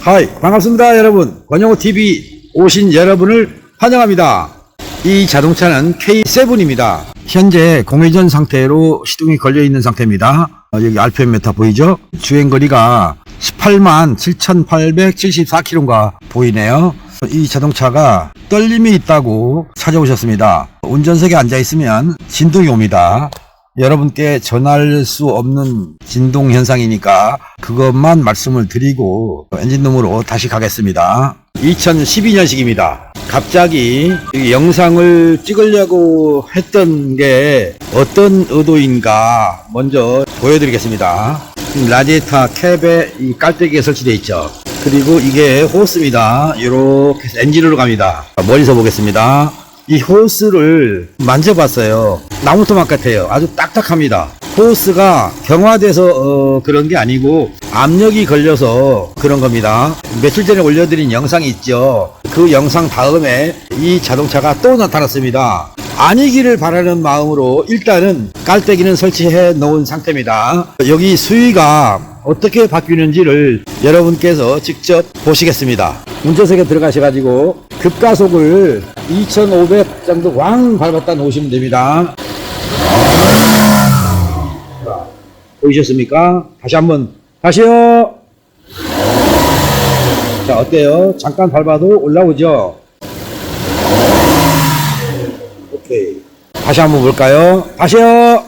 하이, 반갑습니다 여러분. 권영호TV 오신 여러분을 환영합니다. 이 자동차는 K7입니다. 현재 공회전 상태로 시동이 걸려있는 상태입니다. 여기 RPM 보이죠? 주행거리가 18만 7,874km가 보이네요. 이 자동차가 떨림이 있다고 찾아오셨습니다. 운전석에 앉아있으면 진동이 옵니다. 여러분께 전할 수 없는 진동 현상이니까 그것만 말씀을 드리고 엔진룸으로 다시 가겠습니다. 2012년식입니다. 갑자기 영상을 찍으려고 했던 게 어떤 의도인가 먼저 보여드리겠습니다. 라디에이터 캡에 이 깔때기가 설치되어 있죠. 그리고 이게 호스입니다. 이렇게 해서 엔진으로 갑니다. 멀리서 보겠습니다. 이 호스를 만져봤어요. 나무토막 같아요. 아주 딱딱합니다. 호스가 경화돼서 그런 게 아니고 압력이 걸려서 그런 겁니다. 며칠 전에 올려드린 영상이 있죠. 그 영상 다음에 이 자동차가 또 나타났습니다. 아니기를 바라는 마음으로 일단은 깔때기는 설치해 놓은 상태입니다. 여기 수위가 어떻게 바뀌는지를 여러분께서 직접 보시겠습니다. 운전석에 들어가셔가지고 급가속을 2500 정도 왕 밟았다 놓으시면 됩니다. 자, 보이셨습니까? 다시 한번 다시요. 자, 어때요? 잠깐 밟아도 올라오죠? 오케이. 다시 한번 볼까요? 다시요.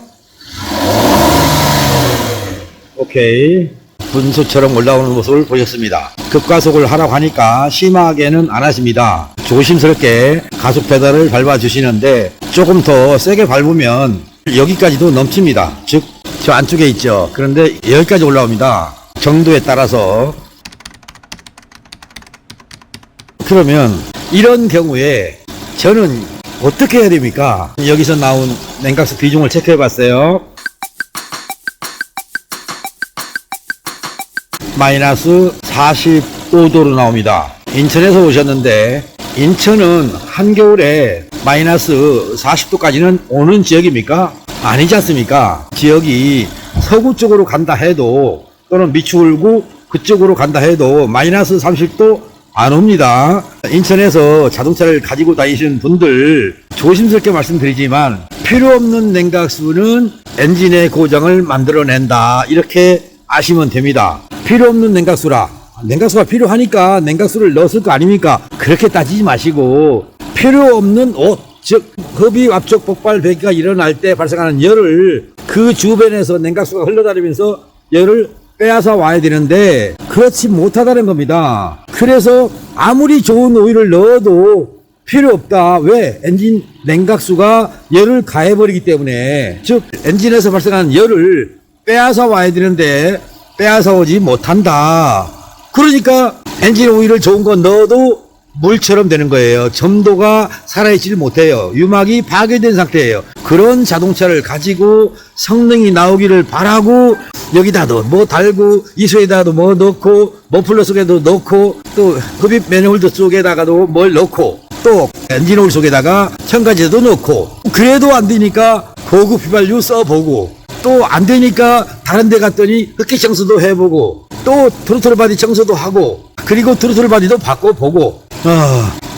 오케이. 분수처럼 올라오는 모습을 보셨습니다. 급가속을 하라고 하니까 심하게는 안 하십니다. 조심스럽게 가속 페달을 밟아 주시는데 조금 더 세게 밟으면 여기까지도 넘칩니다. 즉 저 안쪽에 있죠. 그런데 여기까지 올라옵니다. 정도에 따라서. 그러면 이런 경우에 저는 어떻게 해야 됩니까? 여기서 나온 냉각수 비중을 체크해 봤어요. 마이너스 45도로 나옵니다. 인천에서 오셨는데 인천은 한겨울에 마이너스 40도까지는 오는 지역입니까? 아니지 않습니까? 지역이 서구 쪽으로 간다 해도 또는 미추홀구 그쪽으로 간다 해도 마이너스 30도 안 옵니다. 인천에서 자동차를 가지고 다니시는 분들 조심스럽게 말씀드리지만 필요 없는 냉각수는 엔진의 고장을 만들어낸다. 이렇게 아시면 됩니다. 필요 없는 냉각수라. 냉각수가 필요하니까 냉각수를 넣었을 거 아닙니까? 그렇게 따지지 마시고 필요 없는 옷, 즉 급이 압축 폭발 배기가 일어날 때 발생하는 열을 그 주변에서 냉각수가 흘러다니면서 열을 빼앗아 와야 되는데 그렇지 못하다는 겁니다. 그래서 아무리 좋은 오일을 넣어도 필요 없다. 왜? 엔진 냉각수가 열을 가해버리기 때문에. 즉 엔진에서 발생하는 열을 빼앗아 와야 되는데 빼앗아 오지 못한다. 그러니까 엔진 오일을 좋은 거 넣어도 물처럼 되는 거예요. 점도가 살아있지를 못해요. 유막이 파괴된 상태예요. 그런 자동차를 가지고 성능이 나오기를 바라고 여기다도 뭐 달고 이수에다도 뭐 넣고 머플러 속에도 넣고 또 흡입 매니홀드 속에다가도 뭘 넣고 또 엔진 오일 속에다가 첨가제도 넣고 그래도 안 되니까 고급 휘발유 써보고 또 안 되니까 다른 데 갔더니 흡기 청소도 해보고 또 트로틀 바디 청소도 하고 그리고 트로틀 바디도 바꿔보고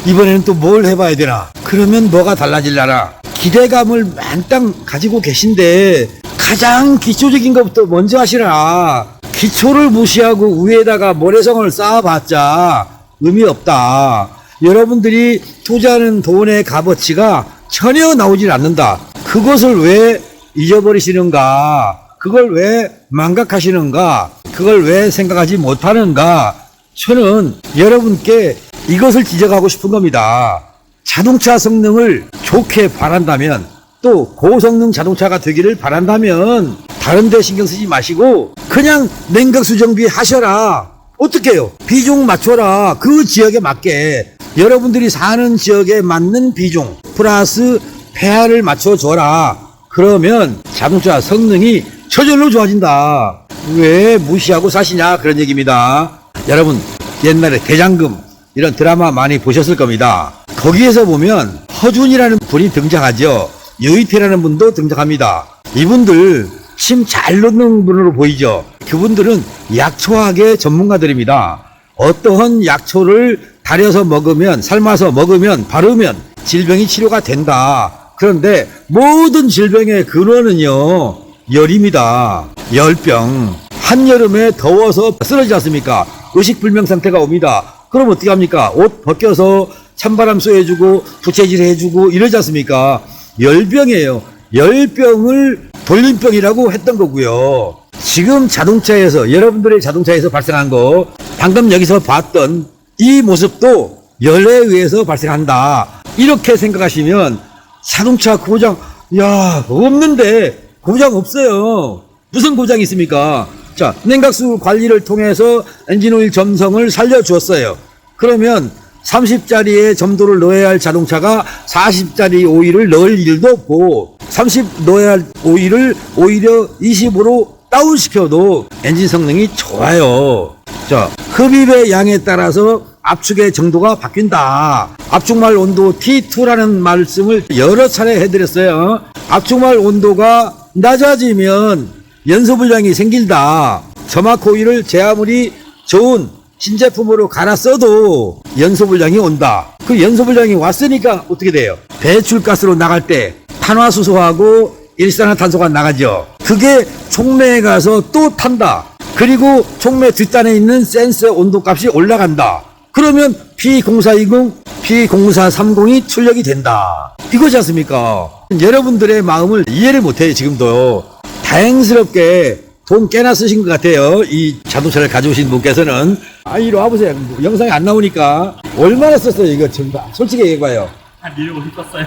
이번에는 또 뭘 해봐야 되나? 그러면 뭐가 달라질라나? 기대감을 만땅 가지고 계신데 가장 기초적인 것부터 먼저 하시라. 기초를 무시하고 위에다가 모래성을 쌓아봤자 의미 없다. 여러분들이 투자하는 돈의 값어치가 전혀 나오질 않는다. 그것을 왜 잊어버리시는가? 그걸 왜 망각하시는가? 그걸 왜 생각하지 못하는가? 저는 여러분께 이것을 지적하고 싶은 겁니다. 자동차 성능을 좋게 바란다면 또 고성능 자동차가 되기를 바란다면 다른 데 신경 쓰지 마시고 그냥 냉각수 정비 하셔라. 어떻게 해요? 비중 맞춰라. 그 지역에 맞게 여러분들이 사는 지역에 맞는 비중 플러스 폐하를 맞춰줘라. 그러면 자동차 성능이 저절로 좋아진다. 왜 무시하고 사시냐 그런 얘기입니다. 여러분 옛날에 대장금 이런 드라마 많이 보셨을 겁니다. 거기에서 보면 허준이라는 분이 등장하죠. 여의태라는 분도 등장합니다. 이분들 침 잘 넣는 분으로 보이죠. 그분들은 약초학의 전문가들입니다. 어떠한 약초를 달여서 먹으면, 삶아서 먹으면, 바르면 질병이 치료가 된다. 그런데 모든 질병의 근원은요, 열입니다. 열병. 한여름에 더워서 쓰러지지 않습니까? 의식불명 상태가 옵니다. 그럼 어떻게 합니까? 옷 벗겨서 찬바람 쏘여주고 부채질 해주고 이러지 않습니까? 열병이에요. 열병을 돌림병이라고 했던 거고요. 지금 자동차에서, 여러분들의 자동차에서 발생한 거, 방금 여기서 봤던 이 모습도 열에 의해서 발생한다. 이렇게 생각하시면 자동차 고장, 야, 없는데 고장 없어요. 무슨 고장이 있습니까? 자, 냉각수 관리를 통해서 엔진오일 점성을 살려주었어요. 그러면 30짜리의 점도를 넣어야 할 자동차가 40짜리 오일을 넣을 일도 없고, 30 넣어야 할 오일을 오히려 20으로 다운시켜도 엔진 성능이 좋아요. 자, 흡입의 양에 따라서 압축의 정도가 바뀐다. 압축말 온도 T2라는 말씀을 여러 차례 해드렸어요. 압축말 온도가 낮아지면 연소불량이 생긴다. 점화코일을 제 아무리 좋은 신제품으로 갈아 써도 연소불량이 온다. 그 연소불량이 왔으니까 어떻게 돼요? 배출가스로 나갈 때 탄화수소하고 일산화탄소가 나가죠. 그게 촉매에 가서 또 탄다. 그리고 촉매 뒷단에 있는 센서 온도값이 올라간다. 그러면 P0420, P0430이 출력이 된다. 이거지 않습니까? 여러분들의 마음을 이해를 못해요, 지금도. 다행스럽게 돈 꽤나 쓰신 것 같아요. 이 자동차를 가져오신 분께서는. 아, 이리 와보세요. 영상이 안 나오니까. 얼마나 썼어요, 이거 전부. 솔직히 얘기해봐요. 한 250 썼어요.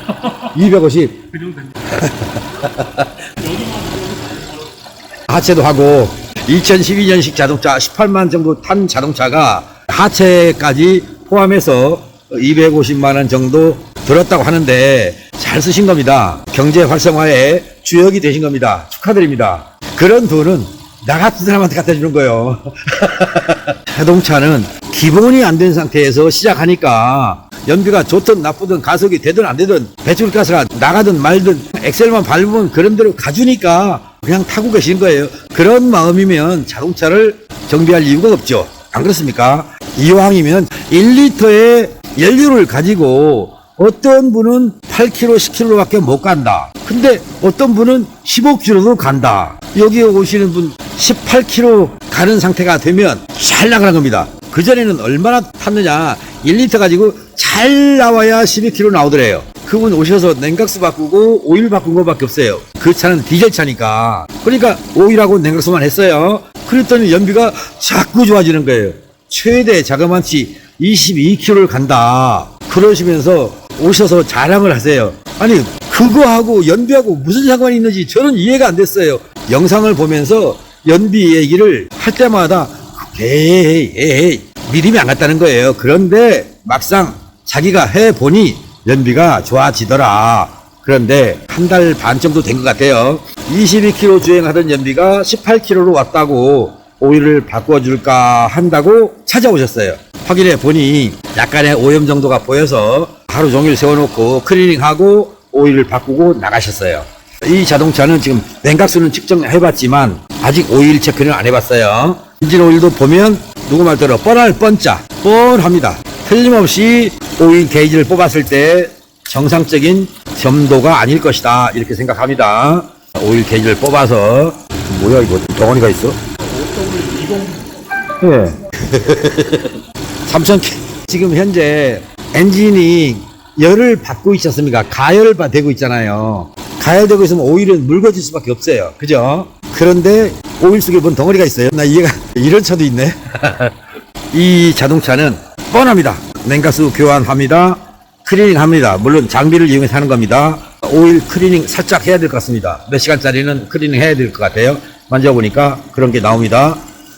250. 그 정도 됩니다. 하체도 하고 2012년식 자동차 18만 정도 탄 자동차가 하체까지 포함해서 250만 원 정도 들었다고 하는데 잘 쓰신 겁니다. 경제 활성화에 주역이 되신 겁니다. 축하드립니다. 그런 돈은 나 같은 사람한테 갖다 주는 거예요. 자동차는 기본이 안 된 상태에서 시작하니까 연비가 좋든 나쁘든 가속이 되든 안 되든 배출가스가 나가든 말든 엑셀만 밟으면 그런 대로 가주니까 그냥 타고 계시는 거예요. 그런 마음이면 자동차를 정비할 이유가 없죠. 안 그렇습니까? 이왕이면 1리터의 연료를 가지고 어떤 분은 8km, 10km밖에 못 간다. 근데 어떤 분은 15km도 간다. 여기 오시는 분 18km 가는 상태가 되면 잘 나가는 겁니다. 그전에는 얼마나 탔느냐. 1리터 가지고 잘 나와야 12km 나오더래요. 그분 오셔서 냉각수 바꾸고 오일 바꾼 거밖에 없어요. 그 차는 디젤 차니까. 그러니까 오일하고 냉각수만 했어요. 그랬더니 연비가 자꾸 좋아지는 거예요. 최대 자그마치 22km를 간다. 그러시면서 오셔서 자랑을 하세요. 아니, 그거하고 연비하고 무슨 상관이 있는지 저는 이해가 안 됐어요. 영상을 보면서 연비 얘기를 할 때마다 에이 믿음이 안 갔다는 거예요. 그런데 막상 자기가 해보니 연비가 좋아지더라. 그런데 한 달 반 정도 된 것 같아요. 22km 주행하던 연비가 18km로 왔다고 오일을 바꿔줄까 한다고 찾아오셨어요. 확인해 보니 약간의 오염 정도가 보여서 하루 종일 세워놓고 클리닝하고 오일을 바꾸고 나가셨어요. 이 자동차는 지금 냉각수는 측정해봤지만 아직 오일 체크는 안 해봤어요. 엔진 오일도 보면 누구 말대로 뻔할 뻔짜 뻔합니다. 틀림없이 오일 게이지를 뽑았을 때 정상적인 점도가 아닐 것이다, 이렇게 생각합니다. 오일 게이지를 뽑아서 뭐야 이거 덩어리가 있어? 예. 3000 지금 현재 엔진이 열을 받고 있지 않습니까? 가열을 되고 있잖아요. 가열되고 있으면 오일은 묽어질 수밖에 없어요. 그죠? 그런데 오일 속에 뭔 덩어리가 있어요. 나 이해가, 이런 차도 있네. 이 자동차는 뻔합니다. 냉각수 교환합니다. 클리닝 합니다. 물론 장비를 이용해서 하는 겁니다. 오일 클리닝 살짝 해야 될 것 같습니다. 몇 시간짜리는 클리닝 해야 될 것 같아요. 만져보니까 그런 게 나옵니다.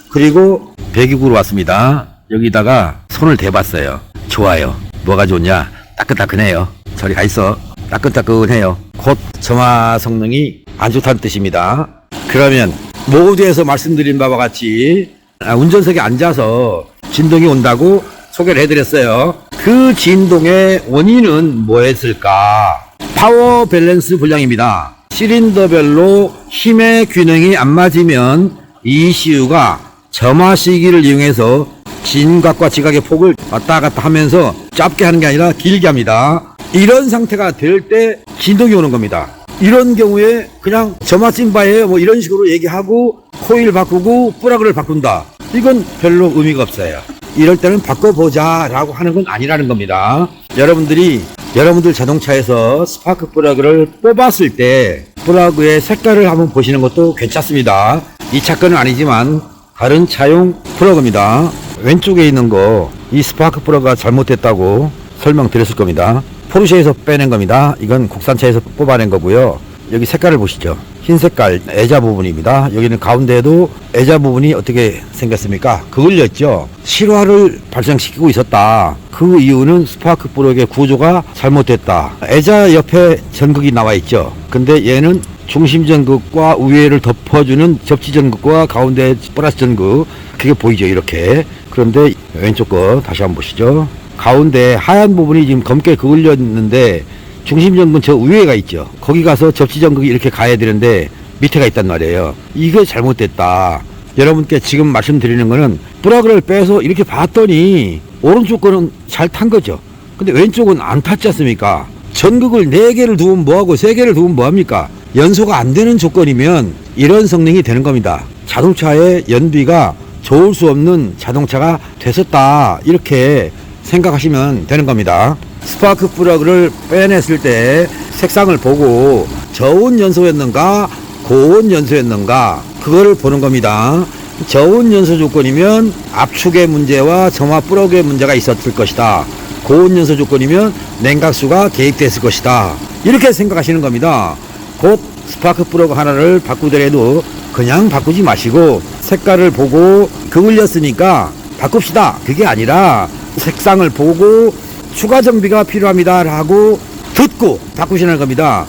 그리고 배기구로 왔습니다. 여기다가 손을 대봤어요. 좋아요. 뭐가 좋냐? 따끈따끈해요. 저리 가 있어. 따끈따끈해요. 곧 점화 성능이 안 좋다는 뜻입니다. 그러면 모두에서 말씀드린 바와 같이 운전석에 앉아서 진동이 온다고 소개를 해드렸어요. 그 진동의 원인은 뭐였을까? 파워 밸런스 불량입니다. 실린더별로 힘의 균형이 안 맞으면 ECU가 점화 시기를 이용해서 진각과 지각의 폭을 왔다 갔다 하면서 짧게 하는 게 아니라 길게 합니다. 이런 상태가 될 때 진동이 오는 겁니다. 이런 경우에 그냥 점화찐바예요 뭐 이런 식으로 얘기하고 코일 바꾸고 플러그를 바꾼다. 이건 별로 의미가 없어요. 이럴 때는 바꿔보자 라고 하는 건 아니라는 겁니다. 여러분들 자동차에서 스파크 플러그를 뽑았을 때 플러그의 색깔을 한번 보시는 것도 괜찮습니다. 이 차 거는 아니지만 다른 차용 플러그입니다. 왼쪽에 있는 거 이 스파크 플러그가 잘못됐다고 설명드렸을 겁니다. 포르쉐에서 빼낸 겁니다. 이건 국산차에서 뽑아낸 거고요. 여기 색깔을 보시죠. 흰 색깔 애자 부분입니다. 여기는 가운데에도 애자 부분이 어떻게 생겼습니까? 그을렸죠. 실화를 발생시키고 있었다. 그 이유는 스파크 플러그의 구조가 잘못됐다. 애자 옆에 전극이 나와 있죠. 근데 얘는 중심 전극과 우회를 덮어주는 접지 전극과 가운데 플러스 전극, 그게 보이죠 이렇게. 그런데 왼쪽 거 다시 한번 보시죠. 가운데 하얀 부분이 지금 검게 그을렸는데 중심 전극은 저 위에가 있죠. 거기 가서 접지 전극이 이렇게 가야 되는데 밑에가 있단 말이에요. 이게 잘못됐다. 여러분께 지금 말씀드리는 거는 플러그를 빼서 이렇게 봤더니 오른쪽 거는 잘 탄 거죠. 근데 왼쪽은 안 탔지 않습니까? 전극을 4개를 두면 뭐하고 3개를 두면 뭐합니까? 연소가 안 되는 조건이면 이런 성능이 되는 겁니다. 자동차의 연비가 좋을 수 없는 자동차가 됐었다. 이렇게 생각하시면 되는 겁니다. 스파크 플러그를 빼냈을 때 색상을 보고 저온 연소였는가 고온 연소였는가 그거를 보는 겁니다. 저온 연소 조건이면 압축의 문제와 점화 플러그의 문제가 있었을 것이다. 고온 연소 조건이면 냉각수가 개입됐을 것이다. 이렇게 생각하시는 겁니다. 곧 스파크 플러그 하나를 바꾸더라도 그냥 바꾸지 마시고 색깔을 보고 그을렸으니까 바꿉시다. 그게 아니라 색상을 보고 추가 정비가 필요합니다 라고 듣고 바꾸시는 겁니다.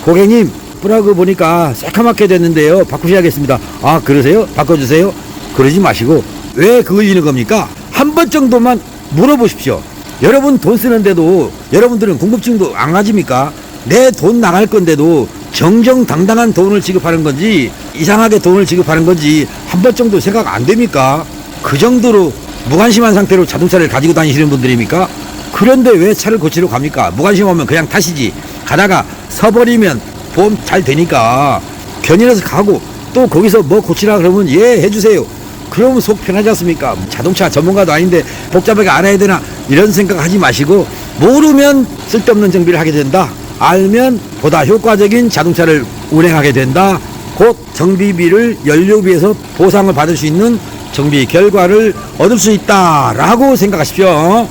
고객님 플러그 보니까 새카맣게 됐는데요 바꾸셔야겠습니다. 아 그러세요? 바꿔주세요. 그러지 마시고 왜 그을리는 겁니까? 한 번 정도만 물어보십시오. 여러분 돈 쓰는데도 여러분들은 궁금증도 안 가집니까? 내 돈 나갈 건데도 정정당당한 돈을 지급하는 건지 이상하게 돈을 지급하는 건지 한 번 정도 생각 안 됩니까? 그 정도로 무관심한 상태로 자동차를 가지고 다니시는 분들입니까? 그런데 왜 차를 고치러 갑니까? 무관심하면 그냥 타시지. 가다가 서버리면 보험 잘 되니까 견인해서 가고 또 거기서 뭐 고치라 그러면 예 해주세요. 그러면 속 편하지 않습니까? 자동차 전문가도 아닌데 복잡하게 알아야 되나 이런 생각하지 마시고 모르면 쓸데없는 정비를 하게 된다. 알면 보다 효과적인 자동차를 운행하게 된다. 곧 정비비를 연료비에서 보상을 받을 수 있는 정비 결과를 얻을 수 있다 라고 생각하십시오.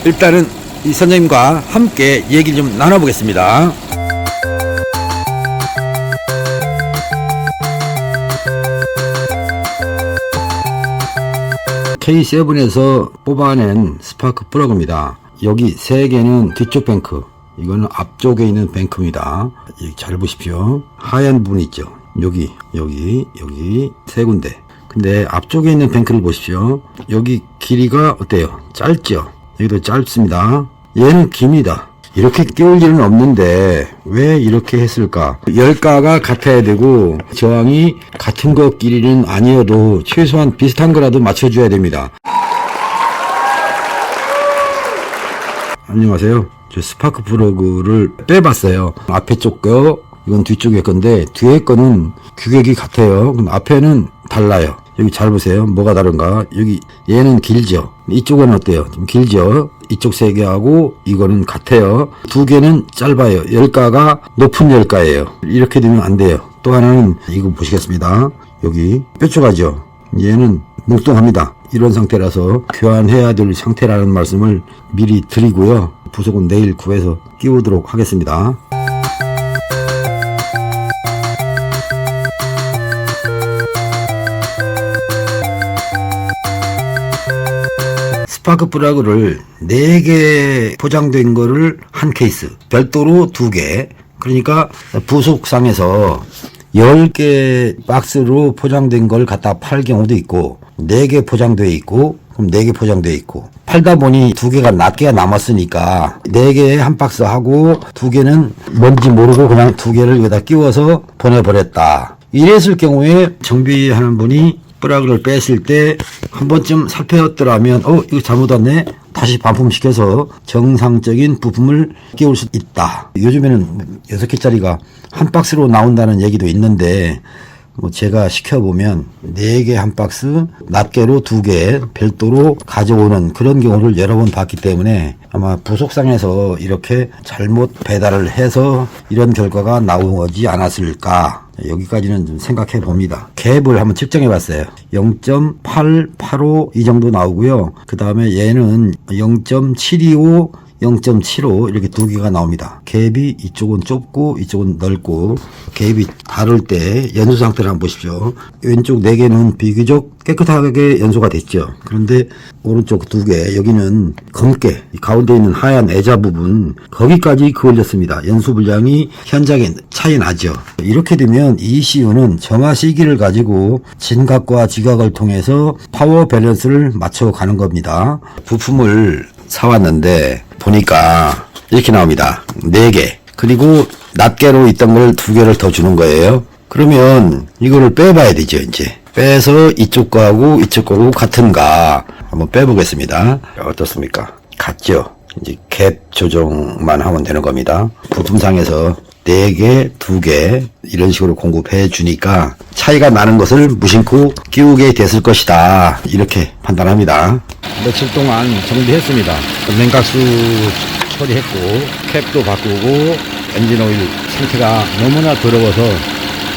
일단은 이 선생님과 함께 얘기를 좀 나눠보겠습니다. K7에서 뽑아낸 스파크 플러그입니다. 여기 3개는 뒤쪽 뱅크, 이거는 앞쪽에 있는 뱅크입니다. 잘 보십시오. 하얀 부분 있죠. 여기 3군데. 근데 앞쪽에 있는 뱅크를 보십시오. 여기 길이가 어때요? 짧죠? 여기도 짧습니다. 얘는 깁니다. 이렇게 끼울 일은 없는데 왜 이렇게 했을까? 열가가 같아야 되고 저항이 같은 것끼리는 아니어도 최소한 비슷한 거라도 맞춰줘야 됩니다. 안녕하세요. 저 스파크 플러그를 빼봤어요. 앞에 쪽 거, 이건 뒤쪽에 건데 뒤에 거는 규격이 같아요. 그럼 앞에는 달라요. 여기 잘 보세요. 뭐가 다른가? 여기 얘는 길죠. 이쪽은 어때요? 좀 길죠. 이쪽 3개하고 이거는 같아요. 2개는 짧아요. 열가가 높은 열가예요. 이렇게 되면 안 돼요. 또 하나는 이거 보시겠습니다. 여기 뾰족하죠. 얘는 뭉뚱합니다. 이런 상태라서 교환해야 될 상태라는 말씀을 미리 드리고요. 부속은 내일 구해서 끼우도록 하겠습니다. 스파크 플러그를 4개 포장된 거를 한 케이스, 별도로 2개. 그러니까 부속상에서 10개 박스로 포장된 걸 갖다 팔 경우도 있고 4개 포장되어 있고 그럼 4개 포장되어 있고 팔다 보니 2개가 낱개가 남았으니까 4개에 한 박스 하고 2개는 뭔지 모르고 그냥 2개를 여기다 끼워서 보내버렸다. 이랬을 경우에 정비하는 분이 뿌락을 뺐을 때 한 번쯤 살펴봤더라면 이거 잘못 왔네, 다시 반품시켜서 정상적인 부품을 끼울 수 있다. 요즘에는 6개짜리가 한 박스로 나온다는 얘기도 있는데 뭐 제가 시켜보면 4개 한 박스, 낱개로 2개 별도로 가져오는 그런 경우를 여러 번 봤기 때문에 아마 부속상에서 이렇게 잘못 배달을 해서 이런 결과가 나오지 않았을까, 여기까지는 좀 생각해 봅니다. 갭을 한번 측정해 봤어요. 0.885 이 정도 나오고요. 그 다음에 얘는 0.725 0.75 이렇게 2개가 나옵니다. 갭이 이쪽은 좁고 이쪽은 넓고, 갭이 다를 때 연소 상태를 한번 보십시오. 왼쪽 4개는 비교적 깨끗하게 연소가 됐죠. 그런데 오른쪽 2개, 여기는 검게 가운데 있는 하얀 애자 부분, 거기까지 그을렸습니다. 연소 분량이 현장에 차이 나죠. 이렇게 되면 ECU는 정화 시기를 가지고 진각과 지각을 통해서 파워 밸런스를 맞춰가는 겁니다. 부품을 사왔는데 보니까 이렇게 나옵니다. 4개. 그리고 낱개로 있던 걸 2개를 더 주는 거예요. 그러면 이거를 빼봐야 되죠. 이제 빼서 이쪽 거하고 이쪽 거하고 같은가 한번 빼보겠습니다. 어떻습니까? 같죠? 이제 갭 조정만 하면 되는 겁니다. 부품상에서 4개, 2개 이런 식으로 공급해 주니까 차이가 나는 것을 무심코 끼우게 됐을 것이다, 이렇게 판단합니다. 며칠 동안 정비했습니다. 냉각수 처리했고 캡도 바꾸고 엔진오일 상태가 너무나 더러워서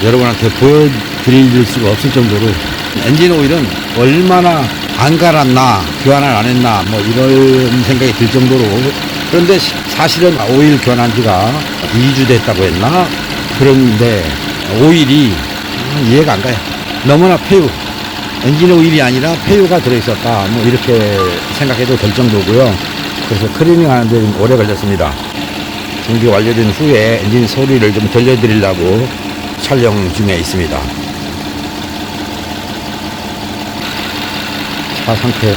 여러분한테 보여드릴 수가 없을 정도로, 엔진오일은 얼마나 안 갈았나 교환을 안 했나 뭐 이런 생각이 들 정도로. 그런데 사실은 오일 교환한 지가 2주 됐다고 했나? 그런데 오일이 이해가 안 가요. 너무나 폐유, 엔진 오일이 아니라 폐유가 들어있었다, 뭐 이렇게 생각해도 될 정도고요. 그래서 클리닝 하는데 좀 오래 걸렸습니다. 정비 완료된 후에 엔진 소리를 좀 들려드리려고 촬영 중에 있습니다. 차 상태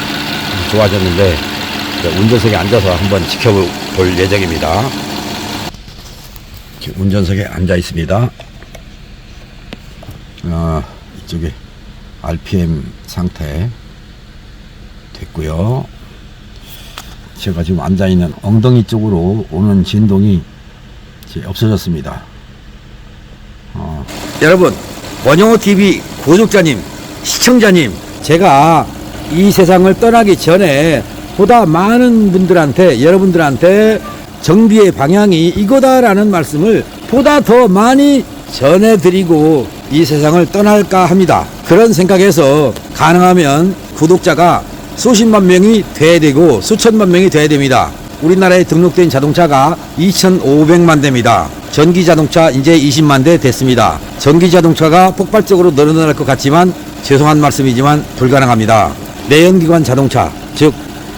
좋아졌는데 운전석에 앉아서 한번 지켜볼 예정입니다. 운전석에 앉아 있습니다. 이쪽에 RPM 상태 됐고요. 제가 지금 앉아 있는 엉덩이 쪽으로 오는 진동이 이제 없어졌습니다. 여러분, 원영호TV 구독자님, 시청자님, 제가 이 세상을 떠나기 전에 보다 많은 분들한테, 여러분들한테 정비의 방향이 이거다라는 말씀을 보다 더 많이 전해드리고 이 세상을 떠날까 합니다. 그런 생각에서 가능하면 구독자가 수십만 명이 돼야 되고 수천만 명이 돼야 됩니다. 우리나라에 등록된 자동차가 2,500만 대입니다. 전기 자동차 이제 20만 대 됐습니다. 전기 자동차가 폭발적으로 늘어날 것 같지만 죄송한 말씀이지만 불가능합니다. 내연기관 자동차, 즉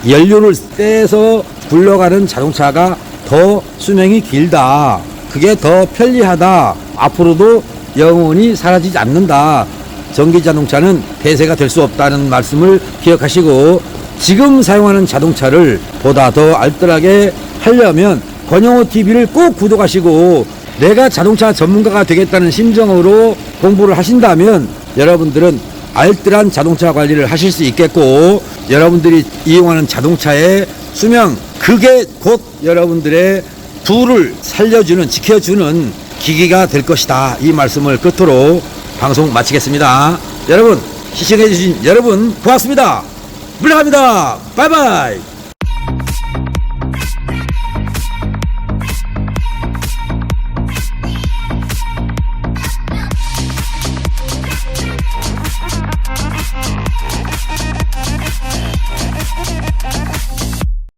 연료를 떼서 굴러가는 자동차가 더 수명이 길다, 그게 더 편리하다, 앞으로도 영원히 사라지지 않는다, 전기자동차는 대세가 될 수 없다는 말씀을 기억하시고, 지금 사용하는 자동차를 보다 더 알뜰하게 하려면 권영호TV를 꼭 구독하시고, 내가 자동차 전문가가 되겠다는 심정으로 공부를 하신다면 여러분들은 알뜰한 자동차 관리를 하실 수 있겠고, 여러분들이 이용하는 자동차의 수명, 그게 곧 여러분들의 부를 살려주는, 지켜주는 기기가 될 것이다, 이 말씀을 끝으로 방송 마치겠습니다. 여러분, 시청해주신 여러분 고맙습니다. 물러갑니다. 바이바이.